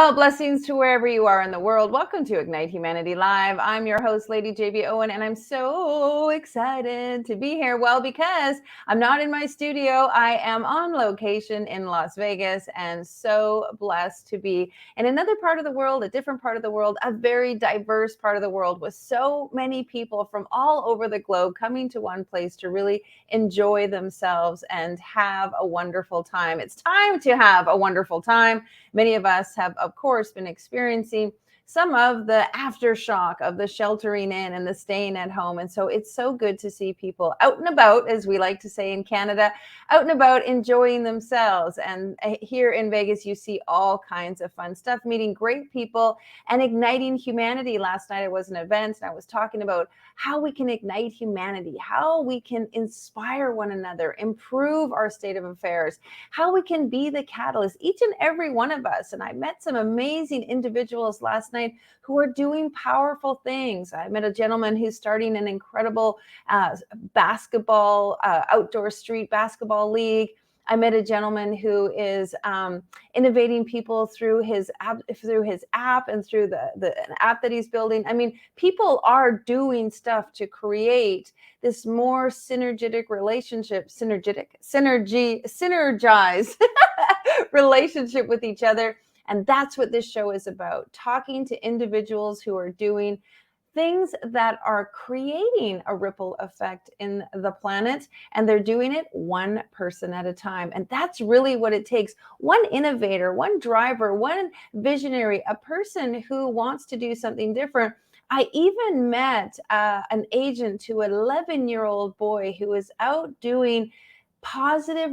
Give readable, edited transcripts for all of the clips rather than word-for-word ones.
Well, blessings to wherever you are in the world. Welcome to Ignite Humanity Live. I'm your host, Lady JB Owen, and I'm so excited to be here. Well, because I'm not in my studio, I am on location in Las Vegas, and so blessed to be in another part of the world, a different part of the world, a very diverse part of the world with so many people from all over the globe coming to one place to really enjoy themselves and have a wonderful time. It's time to have a wonderful time. Many of us have, of course, been experiencing some of the aftershock of the sheltering in and the staying at home. And so it's so good to see people out and about, as we like to say in Canada, out and about enjoying themselves. And here in Vegas, you see all kinds of fun stuff, meeting great people and igniting humanity. Last night, I was an event and I was talking about how we can ignite humanity, how we can inspire one another, improve our state of affairs, how we can be the catalyst, each and every one of us. And I met some amazing individuals last night who are doing powerful things. I met a gentleman who's starting an incredible basketball, outdoor street basketball league. I met a gentleman who is innovating people through his app and through the app that he's building. I mean, people are doing stuff to create this more synergistic relationship, synergize relationship with each other. And that's what this show is about, talking to individuals who are doing things that are creating a ripple effect in the planet, and they're doing it one person at a time. And that's really what it takes. One innovator, one driver, one visionary, a person who wants to do something different. I even met an agent to an 11-year-old boy who is out doing positive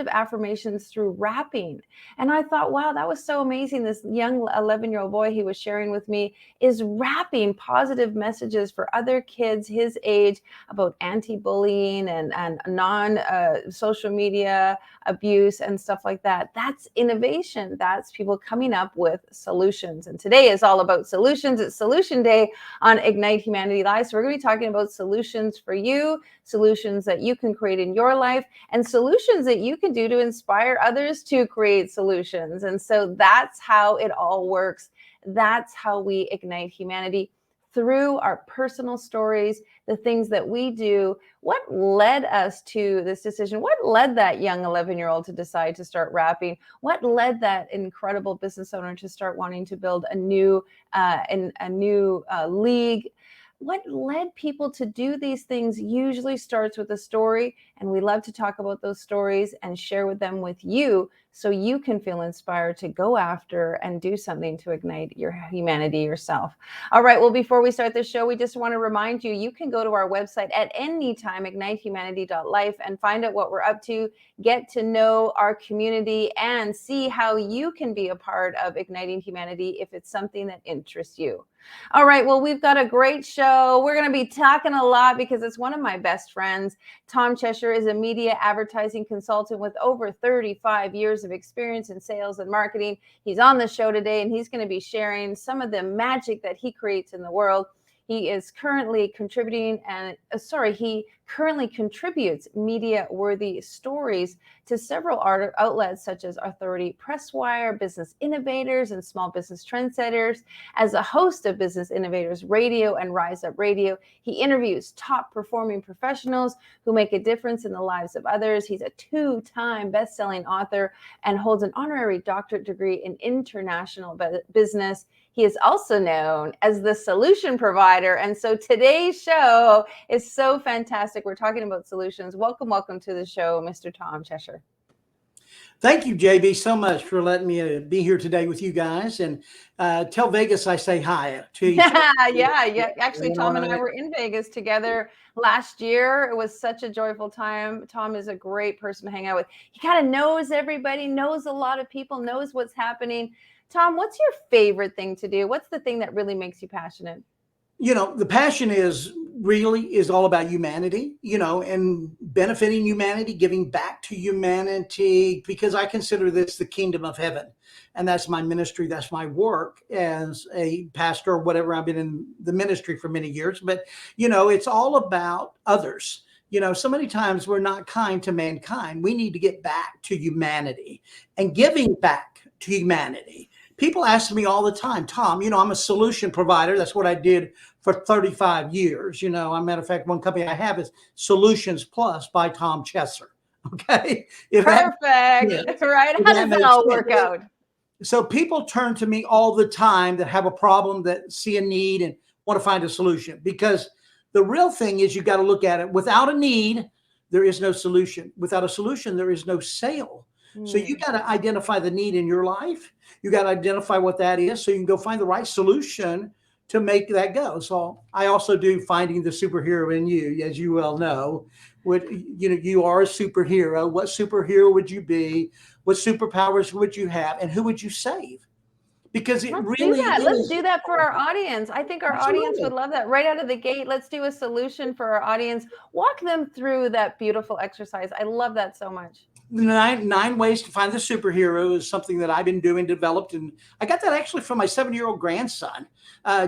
affirmations through rapping. And I thought, wow, that was so amazing. This young 11-year-old boy he was sharing with me is rapping positive messages for other kids his age about anti-bullying and non-social media abuse and stuff like that. That's innovation. That's people coming up with solutions. And today is all about solutions. It's Solution Day on Ignite Humanity Live. So we're going to be talking about solutions for you, solutions that you can create in your life, and solutions that you can do to inspire others to create solutions. And so that's how it all works. That's how we ignite humanity, through our personal stories, the things that we do. What led us to this decision? What led that young 11-year-old to decide to start rapping? What led that incredible business owner to start wanting to build a new league? What led people to do these things usually starts with a story, and we love to talk about those stories and share them with you so you can feel inspired to go after and do something to ignite your humanity yourself. All right, well, before we start the show, we just want to remind you, you can go to our website at any time, ignitehumanity.life, and find out what we're up to, get to know our community, and see how you can be a part of igniting humanity if it's something that interests you. All right, well, we've got a great show. We're going to be talking a lot because it's one of my best friends. Tom Cheshire is a media advertising consultant with over 35 years of experience in sales and marketing. He's on the show today, and he's going to be sharing some of the magic that he creates in the world. He is currently contributing he currently contributes media-worthy stories to several outlets such as Authority Presswire, Business Innovators, and Small Business Trendsetters. As a host of Business Innovators Radio and Rise Up Radio, he interviews top-performing professionals who make a difference in the lives of others. He's a two-time best-selling author and holds an honorary doctorate degree in international business. He is also known as the solution provider. And so today's show is so fantastic. We're talking about solutions. Welcome to the show, Mr. Tom Cheshire. Thank you, JB, so much for letting me be here today with you guys. And tell Vegas I say hi to you. Yeah. Actually, Tom and I were in Vegas together last year. It was such a joyful time. Tom is a great person to hang out with. He kind of knows everybody, knows a lot of people, knows what's happening. Tom, what's your favorite thing to do? What's the thing that really makes you passionate? You know, the passion is all about humanity, and benefiting humanity, giving back to humanity, because I consider this the kingdom of heaven. And that's my ministry. That's my work as a pastor or whatever. I've been in the ministry for many years, but, it's all about others. So many times we're not kind to mankind. We need to get back to humanity, and giving back to humanity People ask me all the time, Tom, I'm a solution provider. That's what I did for 35 years. As a matter of fact, one company I have is Solutions Plus by Tom Chesser. Okay. Perfect. Right. How does that all work out? So people turn to me all the time that have a problem, that see a need and want to find a solution, because the real thing is you got to look at it. Without a need, there is no solution. Without a solution, there is no sale. So you got to identify the need in your life. You got to identify what that is so you can go find the right solution to make that go. So I also do Finding the Superhero in You, as you well know. You are a superhero. What superhero would you be? What superpowers would you have? And who would you save? Because Let's do that for our audience. I think our audience would love that. Right out of the gate, let's do a solution for our audience. Walk them through that beautiful exercise. I love that so much. Nine ways to find the superhero is something that I've been doing, developed, and I got that actually from my 7-year-old grandson.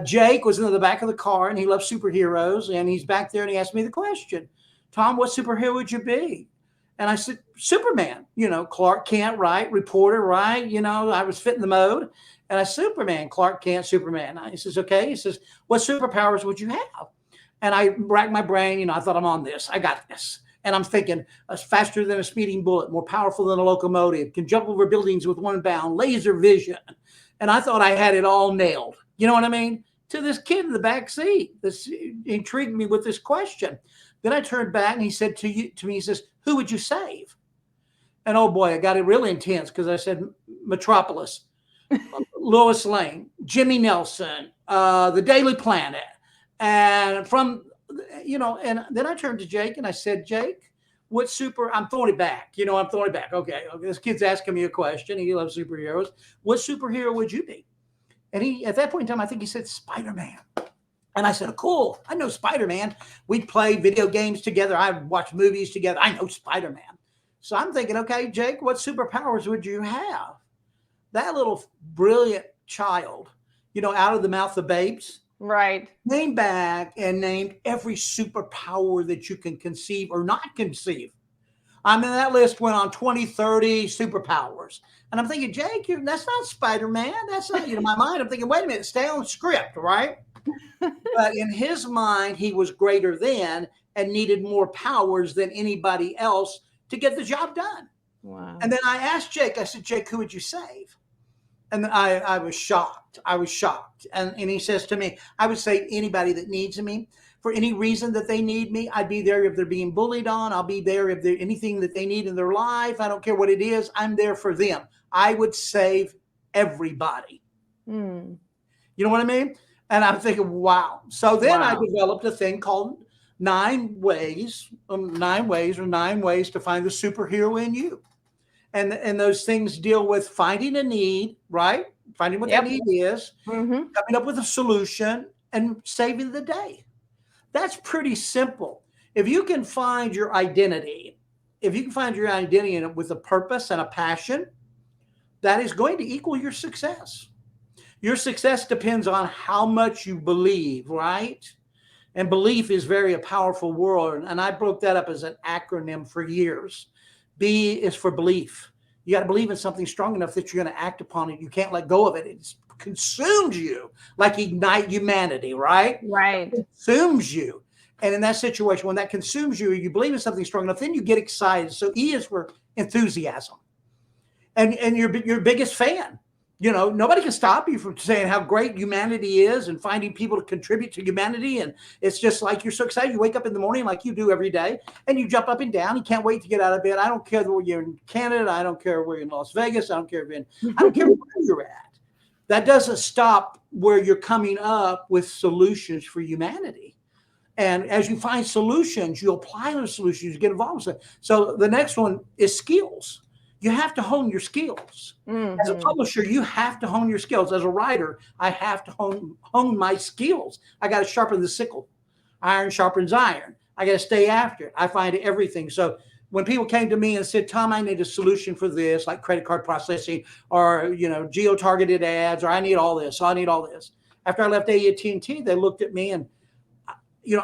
Jake was in the back of the car, and he loves superheroes, and he's back there, and he asked me the question, Tom, what superhero would you be? And I said, Superman. Clark Kent, right? Reporter, right? I was fitting the mode. And I said, Superman, Clark Kent, Superman. He says, okay. He says, what superpowers would you have? And I racked my brain. I thought, I'm on this. I got this. And I'm thinking, faster than a speeding bullet, more powerful than a locomotive, can jump over buildings with one bound, laser vision. And I thought I had it all nailed. You know what I mean? To this kid in the back seat. This intrigued me with this question. Then I turned back and he said to me, he says, who would you save? And oh boy, I got it really intense because I said Metropolis, Lois Lane, Jimmy Nelson, the Daily Planet. And and then I turned to Jake and I said, Jake, I'm throwing it back. Okay, this kid's asking me a question. He loves superheroes. What superhero would you be? And he, at that point in time, I think he said Spider-Man. And I said, oh, cool. I know Spider-Man. We'd play video games together. I'd watch movies together. I know Spider-Man. So I'm thinking, okay, Jake, what superpowers would you have? That little brilliant child, out of the mouth of babes. Right. Came back and named every superpower that you can conceive or not conceive. That list went on 20, 30 superpowers. And I'm thinking, Jake, that's not Spider-Man. That's not, in my mind, I'm thinking, wait a minute, stay on script, right? But in his mind, he was greater than and needed more powers than anybody else to get the job done. Wow. And then I asked Jake, I said, Jake, who would you save? And I was shocked. And he says to me, I would save anybody that needs me. For any reason that they need me, I'd be there. If they're being bullied on, I'll be there. If there's anything that they need in their life, I don't care what it is, I'm there for them. I would save everybody. You know what I mean? And I'm thinking, wow. So then I developed a thing called 9 ways to find the superhero in you. And those things deal with finding a need, right? Finding what that need is, coming up with a solution, and saving the day. That's pretty simple. If you can find your identity, with a purpose and a passion, that is going to equal your success. Your success depends on how much you believe, right? And belief is a powerful word. And I broke that up as an acronym for years. B is for belief. You got to believe in something strong enough that you're going to act upon it. You can't let go of it. It consumes you, like Ignite Humanity, right? Right. It consumes you. And in that situation, when that consumes you, you believe in something strong enough, then you get excited. So E is for enthusiasm. And your biggest fan. Nobody can stop you from saying how great humanity is and finding people to contribute to humanity. And it's just like you're so excited. You wake up in the morning like you do every day and you jump up and down. You can't wait to get out of bed. I don't care whether you're in Canada. I don't care where you're in Las Vegas. I don't care where you're at. That doesn't stop where you're coming up with solutions for humanity. And as you find solutions, you apply those solutions, you get involved with it. So the next one is skills. You have to hone your skills. As a publisher, you have to hone your skills. As a writer, I have to hone my skills. I got to sharpen the sickle. Iron sharpens iron. I got to stay after it. I find everything. So when people came to me and said, Tom, I need a solution for this, like credit card processing or, geo-targeted ads, or I need all this. After I left AT&T, they looked at me and,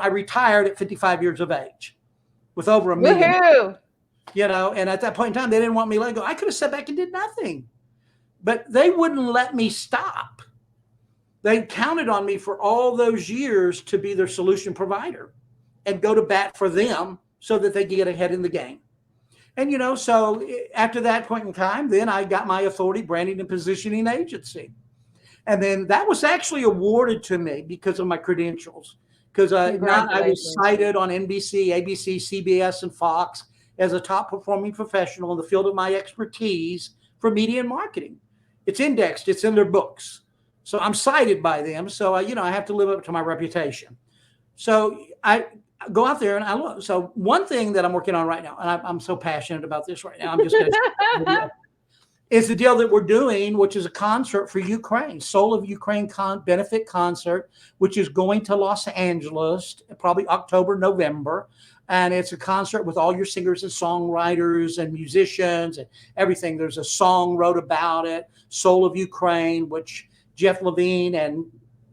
I retired at 55 years of age with over $1 million. Woohoo! And at that point in time, they didn't want me to let go. I could have sat back and did nothing. but they wouldn't let me stop. They counted on me for all those years to be their solution provider and go to bat for them so that they could get ahead in the game. And, so after that point in time, then I got my authority branding and positioning agency. And then that was actually awarded to me because of my credentials. Because not I was Congratulations. cited on NBC, ABC, CBS, and Fox as a top performing professional in the field of my expertise for media and marketing. It's indexed, it's in their books. So I'm cited by them. So, I have to live up to my reputation. So I go out there and I look. So one thing that I'm working on right now, and I'm so passionate about this right now, I'm just going to is the deal that we're doing, which is a concert for Ukraine, Soul of Ukraine benefit concert, which is going to Los Angeles, probably October, November. And it's a concert with all your singers and songwriters and musicians and everything. There's a song wrote about it, Soul of Ukraine, which Jeff Levine and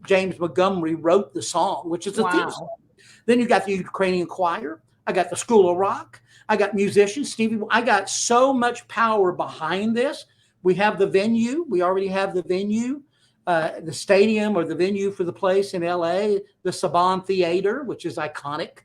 James Montgomery wrote the song, which is a theme song. Then you got the Ukrainian choir. I got the School of Rock. I got musicians, Stevie. I got so much power behind this. We have the venue. We already have the venue, the stadium or the venue for the place in LA, the Saban Theater, which is iconic.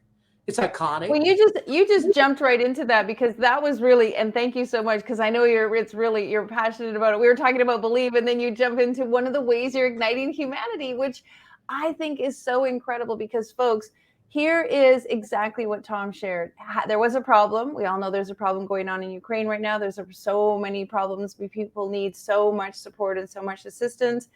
It's iconic. Well, you just jumped right into that because that was really, and thank you so much because I know you're passionate about it. We were talking about believe, and then you jump into one of the ways you're igniting humanity, which I think is so incredible because folks, here is exactly what Tom shared. There was a problem. We all know there's a problem going on in Ukraine right now. There's so many problems. People need so much support and so much assistance.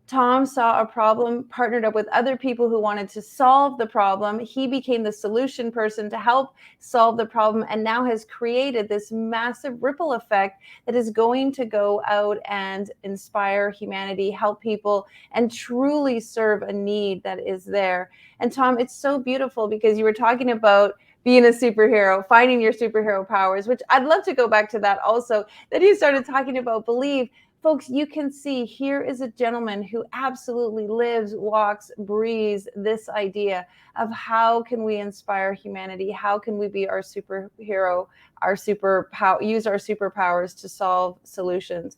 Tom saw a problem, partnered up with other people who wanted to solve the problem. He became the solution person to help solve the problem and now has created this massive ripple effect that is going to go out and inspire humanity, help people, and truly serve a need that is there. And Tom, it's so beautiful because you were talking about being a superhero, finding your superhero powers, which I'd love to go back to that also. Then you started talking about believe. Folks, you can see here is a gentleman who absolutely lives, walks, breathes this idea of how can we inspire humanity? How can we be our superhero, use our superpowers to solve solutions?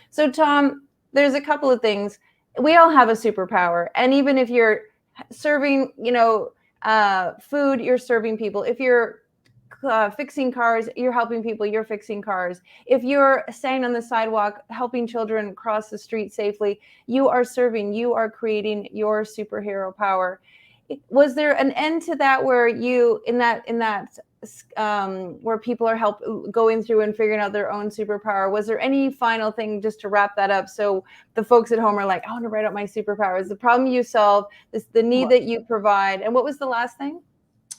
So Tom, there's a couple of things. We all have a superpower. And even if you're serving, food, you're serving people. If you're fixing cars, you're helping people, you're fixing cars. If you're standing on the sidewalk helping children cross the street safely, you are serving, you are creating your superhero power. Was there an end to that where you where people are going through and figuring out their own superpower? Was there any final thing just to wrap that up so the folks at home are like, I want to write out my superpowers, the problem you solve, the need that you provide, and what was the last thing?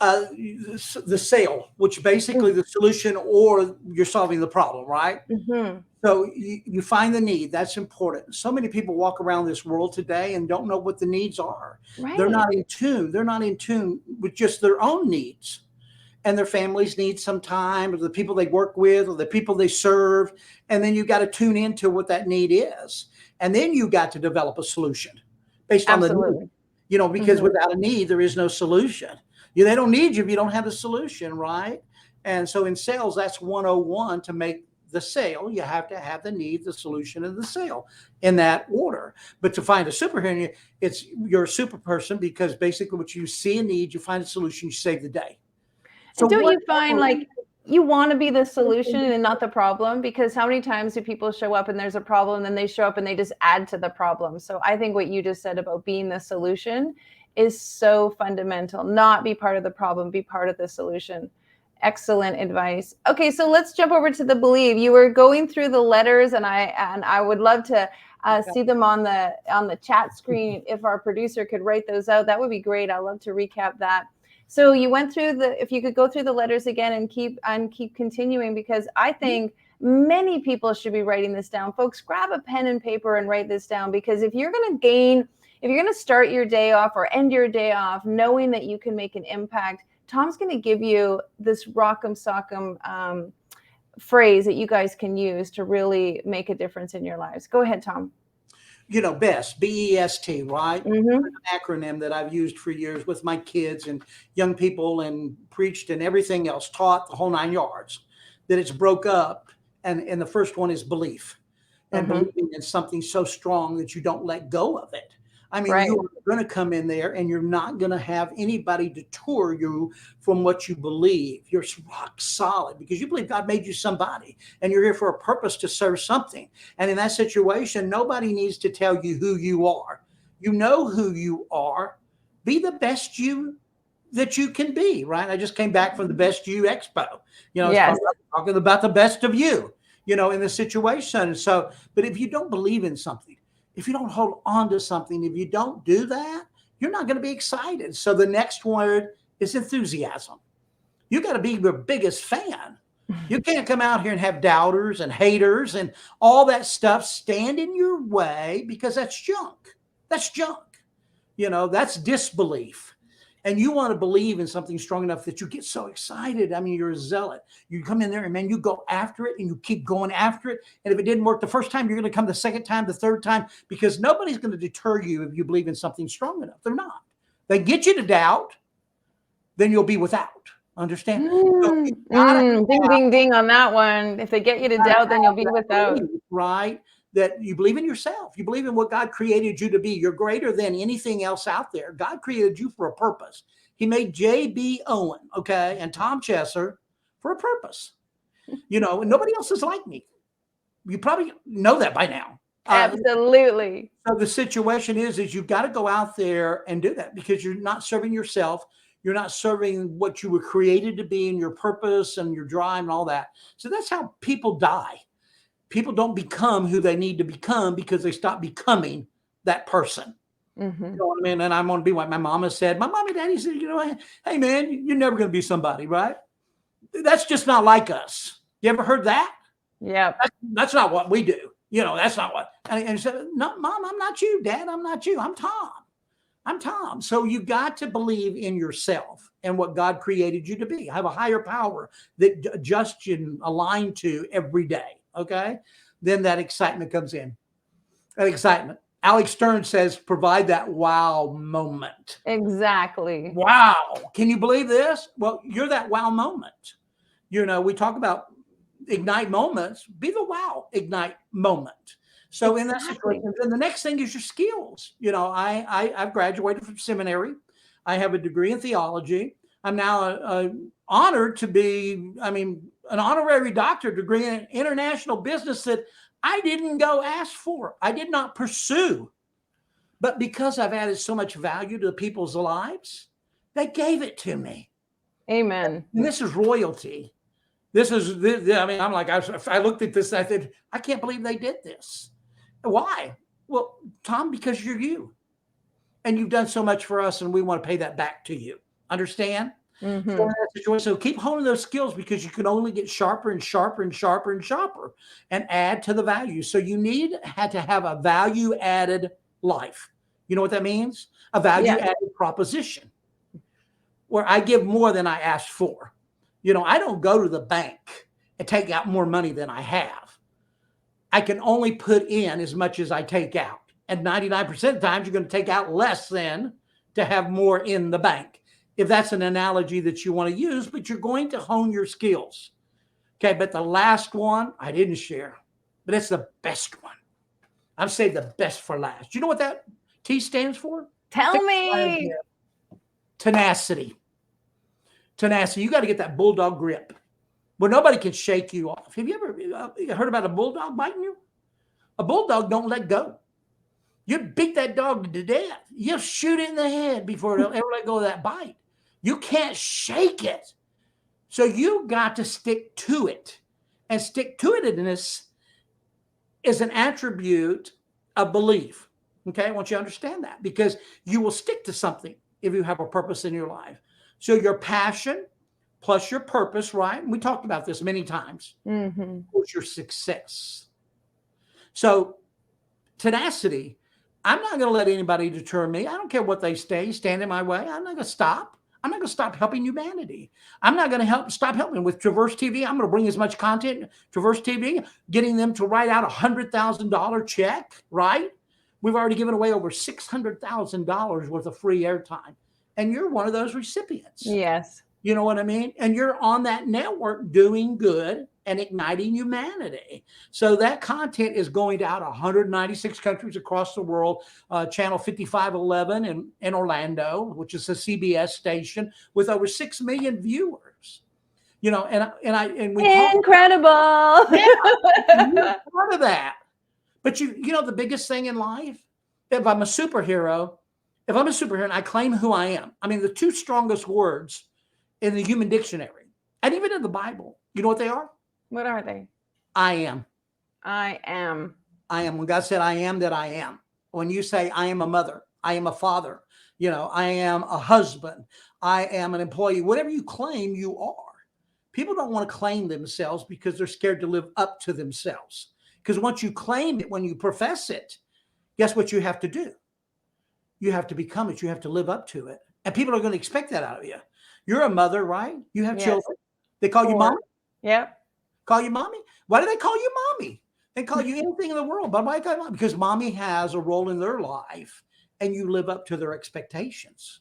The sale, which basically the solution or you're solving the problem, right? Mm-hmm. So you find the need. That's important. So many people walk around this world today and don't know what the needs are. Right. They're not in tune. They're not in tune with just their own needs and their families need some time, or the people they work with, or the people they serve. And then you got to tune into what that need is. And then you got to develop a solution based on the need, because without a need, there is no solution. They don't need you if you don't have a solution, right? And so in sales, that's 101 to make the sale. You have to have the need, the solution, and the sale in that order. But to find a superhero, you're a super person because basically what you see a need, you find a solution, you save the day. So don't you find like you want to be the solution and not the problem? Because how many times do people show up and there's a problem and then they show up and they just add to the problem? So I think what you just said about being the solution is so fundamental. Not be part of the problem, be part of the solution. Excellent advice. Okay, so let's jump over to the believe. You were going through the letters, and I would love to see them on the chat screen. If our producer could write those out, that would be great. I'd love to recap that. So you went through if you could go through the letters again and keep continuing, because I think many people should be writing this down. Folks, grab a pen and paper and write this down, because if you're going to start your day off or end your day off knowing that you can make an impact, Tom's going to give you this rock'em sock'em phrase that you guys can use to really make a difference in your lives. Go ahead, Tom. BEST, B-E-S-T, right? Mm-hmm. An acronym that I've used for years with my kids and young people and preached and everything else, taught the whole 9 yards, that it's broke up. And the first one is belief. and Mm-hmm. believing in something so strong that you don't let go of it. I mean, Right. you are going to come in there and you're not going to have anybody deter you from what you believe. You're rock solid because you believe God made you somebody and you're here for a purpose to serve something. And in that situation, nobody needs to tell you who you are. You know who you are. Be the best you that you can be, right? I just came back from the Best You Expo. It's Yes. talking about the best of you, in the situation. So, but if you don't believe in something, if you don't hold on to something, if you don't do that, you're not going to be excited. So the next word is enthusiasm. You got to be your biggest fan. You can't come out here and have doubters and haters and all that stuff stand in your way because that's junk. That's junk. That's disbelief. And you want to believe in something strong enough that you get so excited. I mean, you're a zealot. You come in there and, man, you go after it and you keep going after it. And if it didn't work the first time, you're going to come the second time, the third time, because nobody's going to deter you if you believe in something strong enough. They're not. They get you to doubt, then you'll be without. Understand? So you gotta Ding, ding, ding on that one. If they get you to doubt, then you'll be without. believe, right? That you believe in yourself. You believe in what God created you to be. You're greater than anything else out there. God created you for a purpose. He made J.B. Owen, okay, and Tom Chesser for a purpose. And nobody else is like me. You probably know that by now. Absolutely. So the situation is you've got to go out there and do that because you're not serving yourself. You're not serving what you were created to be and your purpose and your drive and all that. So that's how people die. People don't become who they need to become because they stop becoming that person. Mm-hmm. You know what I mean? And I'm going to be like my mama said. My mom and daddy said, hey, man, you're never going to be somebody, right? That's just not like us. You ever heard that? Yeah. That's not what we do. That's not what. And he said, no, Mom, I'm not you. Dad, I'm not you. I'm Tom. I'm Tom. So you got to believe in yourself and what God created you to be. Have a higher power that adjusts you and align to every day. Okay. Then that excitement comes in. That excitement. Alex Stern says, provide that wow moment. Exactly. Wow. Can you believe this? Well, you're that wow moment. We talk about ignite moments. Be the wow ignite moment. So in that situation, then the next thing is your skills. I've graduated from seminary. I have a degree in theology. I'm now honored to be, an honorary doctorate degree in international business that I didn't go ask for. I did not pursue. But because I've added so much value to people's lives, they gave it to me. Amen. And this is royalty. I'm like, I looked at this and I said, I can't believe they did this. Why? Well, Tom, because you're you. And you've done so much for us and we want to pay that back to you. Understand? Mm-hmm. So keep honing those skills because you can only get sharper and sharper and sharper and sharper and add to the value. So you had to have a value added life. You know what that means? A value added proposition where I give more than I asked for. I don't go to the bank and take out more money than I have. I can only put in as much as I take out. And 99% of the times you're going to take out less than to have more in the bank. If that's an analogy that you want to use, but you're going to hone your skills. Okay, but the last one I didn't share, but it's the best one. I've saved the best for last. You know what that T stands for? Tell me. Tenacity. Tenacity. You got to get that bulldog grip where nobody can shake you off. Have you ever heard about a bulldog biting you? A bulldog don't let go. You beat that dog to death. You'll shoot it in the head before it'll ever let go of that bite. You can't shake it. So you got to stick to it. And stick to itness is an attribute of belief. Okay, I want you to understand that because you will stick to something if you have a purpose in your life. So your passion plus your purpose, right? And we talked about this many times. Mm-hmm. Was your success. So tenacity, I'm not going to let anybody deter me. I don't care what they stand in my way. I'm not going to stop. I'm not going to stop helping humanity. I'm not going to stop helping with Traverse TV. I'm going to bring as much content, Traverse TV, getting them to write out $100,000 check, right? We've already given away over $600,000 worth of free airtime. And you're one of those recipients. Yes. You know what I mean? And you're on that network doing good and igniting humanity. So that content is going to out 196 countries across the world. Channel 5511 in Orlando, which is a CBS station with over 6 million viewers. You know, and we talk. Incredible. Yeah, you're part of that. But you know the biggest thing in life, if I'm a superhero, and I claim who I am. I mean, the two strongest words in the human dictionary and even in the Bible, you know what they are? What are they? I am. I am. I am. When God said, I am that I am. When you say, I am a mother, I am a father, you know, I am a husband, I am an employee, whatever you claim you are. People don't want to claim themselves because they're scared to live up to themselves. Because once you claim it, when you profess it, guess what you have to do? You have to become it. You have to live up to it. And people are going to expect that out of you. You're a mother, right? You have Yes. children. They call you mommy? Yep. Call you mommy? Why do they call you mommy? They call you anything in the world. But why call you mommy? Because mommy has a role in their life and you live up to their expectations.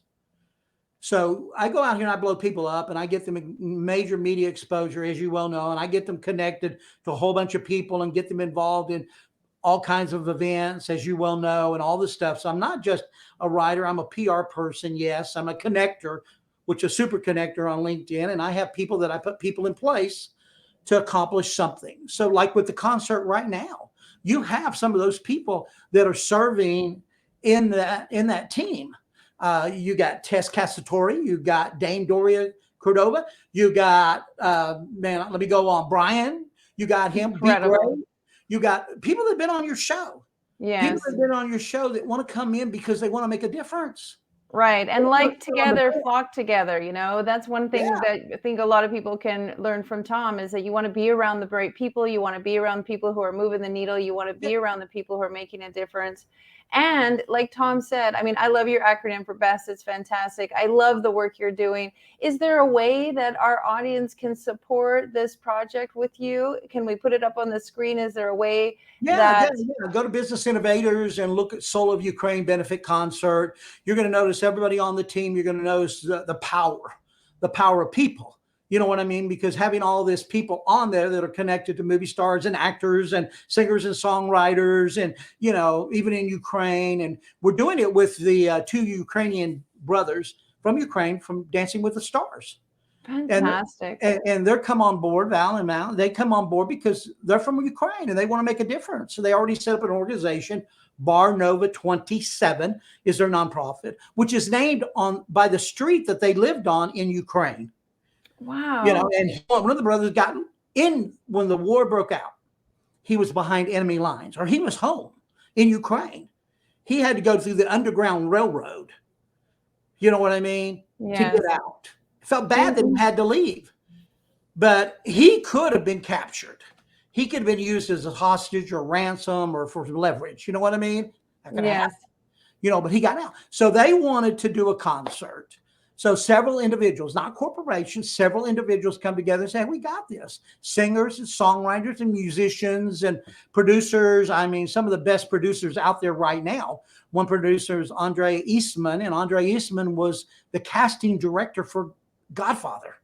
So I go out here and I blow people up and I get them major media exposure, as you well know, and I get them connected to a whole bunch of people and get them involved in all kinds of events, as you well know, and all this stuff. So I'm not just a writer. I'm a PR person. Yes, I'm a connector, which is super connector on LinkedIn. And I have people that I put people in place to accomplish something. So like with the concert right now, you have some of those people that are serving in that team. You got Tess Casatori, you got Dane Doria Cordova, you got man, let me go on, Brian, you got him, Be Great. You got people that have been on your show. Yes. People that have been on your show that want to come in because they want to make a difference. Right. And like together, flock together, you know, that's one thing that I think a lot of people can learn from Tom is that you want to be around the right people. You want to be around people who are moving the needle. You want to be around the people who are making a difference. And like Tom said, I mean, I love your acronym for BEST. It's fantastic. I love the work you're doing. Is there a way that our audience can support this project with you? Can we put it up on the screen? Is there a way that... Go to Business Innovators and look at Soul of Ukraine benefit concert. You're going to notice everybody on the team. You're going to notice the power of people. You know what I mean? Because having all this people on there that are connected to movie stars and actors and singers and songwriters and, you know, even in Ukraine. And we're doing it with the two Ukrainian brothers from Ukraine from Dancing with the Stars. Fantastic. And they're come on board, Val and Mal, they come on board because they're from Ukraine and they want to make a difference. So they already set up an organization. Bar Nova 27 is their nonprofit, which is named by the street that they lived on in Ukraine. Wow. You know, and one of the brothers got in when the war broke out. He was behind enemy lines, or he was home in Ukraine. He had to go through the Underground Railroad. You know what I mean? Yes. To get out. It felt bad that he had to leave, but he could have been captured. He could have been used as a hostage or ransom or for leverage. You know what I mean? Yes. You know, but he got out. So they wanted to do a concert. So several individuals, not corporations, several individuals come together and say, we got this. Singers and songwriters and musicians and producers. I mean, some of the best producers out there right now. One producer is Andre Eastman, and Andre Eastman was the casting director for Godfather.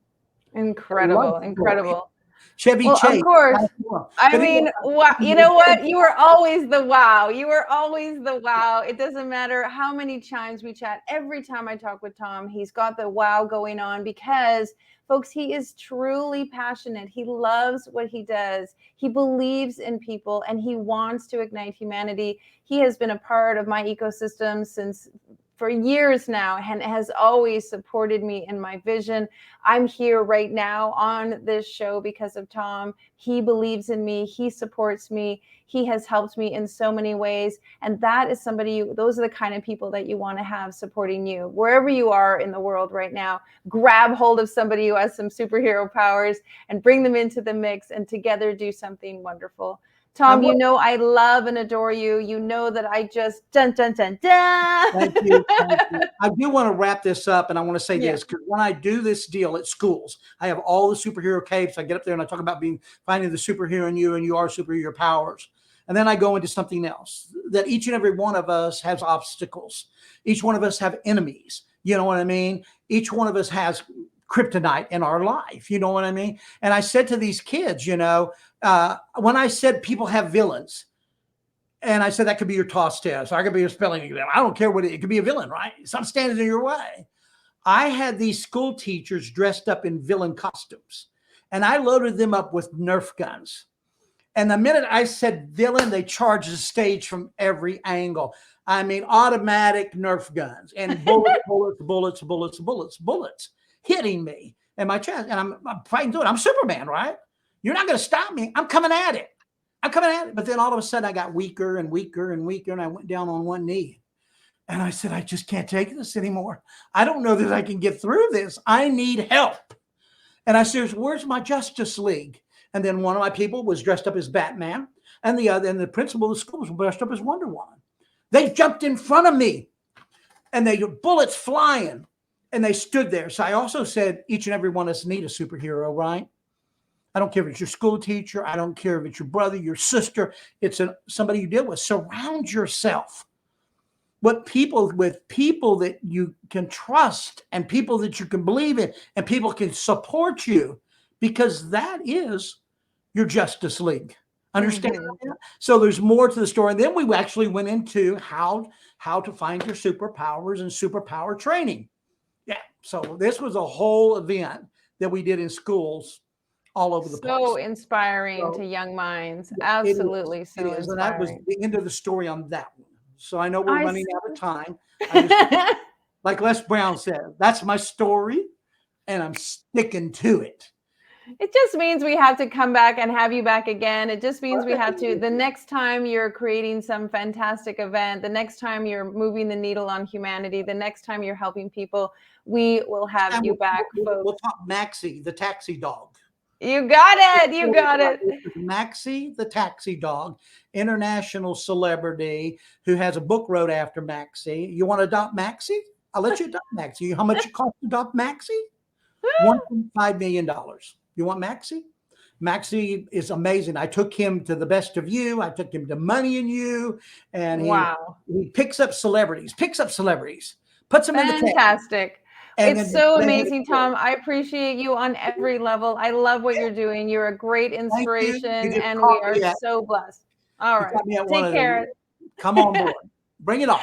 Incredible, incredible. Chevy Chase. Of course. I mean, you know what? You were always the wow. You were always the wow. It doesn't matter how many times we chat. Every time I talk with Tom, he's got the wow going on because, folks, he is truly passionate. He loves what he does. He believes in people and he wants to ignite humanity. He has been a part of my ecosystem for years now and has always supported me in my vision. I'm here right now on this show because of Tom. He believes in me. He supports me. He has helped me in so many ways. And that is those are the kind of people that you want to have supporting you. Wherever you are in the world right now, grab hold of somebody who has some superhero powers and bring them into the mix and together do something wonderful. Tom, you know I love and adore you. You know that I just dun. Thank you. I do want to wrap this up, and I want to say this because when I do this deal at schools, I have all the superhero capes. I get up there and I talk about finding the superhero in you, and you are superhero powers. And then I go into something else that each and every one of us has obstacles. Each one of us have enemies. You know what I mean? Each one of us has kryptonite in our life. You know what I mean? And I said to these kids, when I said people have villains, and I said that could be your toss test, or I could be your spelling exam. I don't care what it could be, a villain, right? Something standing in your way. I had these school teachers dressed up in villain costumes, and I loaded them up with Nerf guns. And the minute I said villain, they charged the stage from every angle. I mean, automatic Nerf guns and bullets hitting me in my chest. And I'm fighting through it. I'm Superman, right? You're not going to stop me. I'm coming at it. But then all of a sudden I got weaker and weaker and weaker. And I went down on one knee. And I said, I just can't take this anymore. I don't know that I can get through this. I need help. And I said, where's my Justice League? And then one of my people was dressed up as Batman. And the principal of the school was dressed up as Wonder Woman. They jumped in front of me. And they bullets flying. And they stood there. So I also said, each and every one of us need a superhero, right? I don't care if it's your school teacher. I don't care if it's your brother, your sister. It's somebody you deal with. Surround yourself with people that you can trust and people that you can believe in and people can support you, because that is your Justice League. Understand? Mm-hmm. So there's more to the story. And then we actually went into how to find your superpowers and superpower training. Yeah. So this was a whole event that we did in schools all over the place. So inspiring to young minds. Absolutely. So inspiring. And that was the end of the story on that one. So I know we're running out of time. Like Les Brown said, that's my story and I'm sticking to it. It just means we have to come back and have you back again. It just means we have to, the next time you're creating some fantastic event, the next time you're moving the needle on humanity, the next time you're helping people, we will have you back, folks. We'll talk Maxie, the taxi dog. You got it. You got it. Maxie, the taxi dog, international celebrity who has a book wrote after Maxie. You want to adopt Maxie? I'll let you adopt Maxie. How much it costs to adopt Maxie? $1.5 million. You want Maxie? Maxie is amazing. I took him to The Best of You. I took him to Money and You. And he picks up celebrities, puts them in the cage. Fantastic. It's so amazing, Tom. I appreciate you on every level. I love what you're doing. You're a great inspiration, and we are so blessed. All right. Take care. Come on board. Bring it on.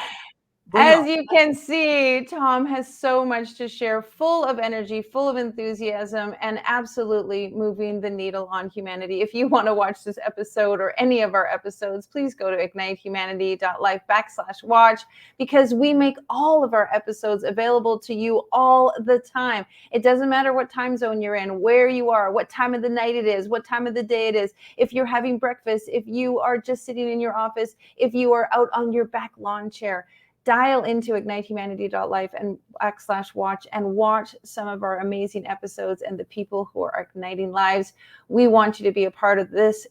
As you can see, Tom has so much to share, full of energy, full of enthusiasm, and absolutely moving the needle on humanity. If you want to watch this episode or any of our episodes, please go to ignitehumanity.life/watch, because we make all of our episodes available to you all the time. It doesn't matter what time zone you're in, where you are, what time of the night it is, what time of the day it is. If you're having breakfast, if you are just sitting in your office, if you are out on your back lawn chair, dial into ignitehumanity.life and /watch and watch some of our amazing episodes and the people who are igniting lives. We want you to be a part of this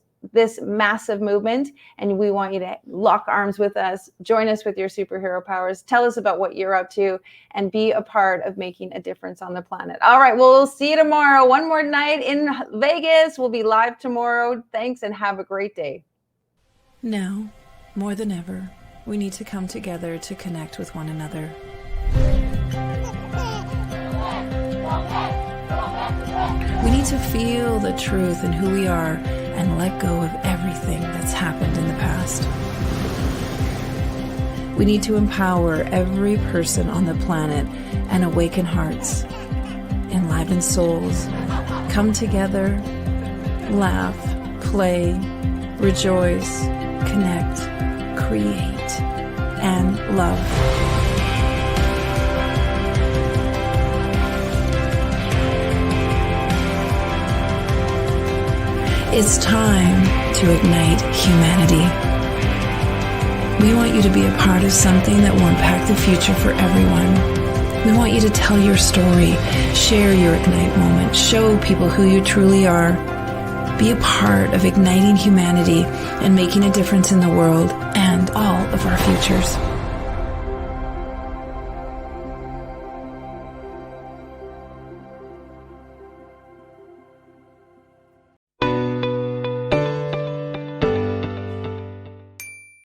massive movement, and we want you to lock arms with us, join us with your superhero powers, tell us about what you're up to, and be a part of making a difference on the planet. All right, well, we'll see you tomorrow. One more night in Vegas. We'll be live tomorrow. Thanks, and have a great day. Now, more than ever, we need to come together to connect with one another. We need to feel the truth in who we are and let go of everything that's happened in the past. We need to empower every person on the planet and awaken hearts, enliven souls, come together, laugh, play, rejoice, connect, create, and love. It's time to ignite humanity. We want you to be a part of something that will impact the future for everyone. We want you to tell your story, share your Ignite moment, show people who you truly are. Be a part of igniting humanity and making a difference in the world and all of our futures.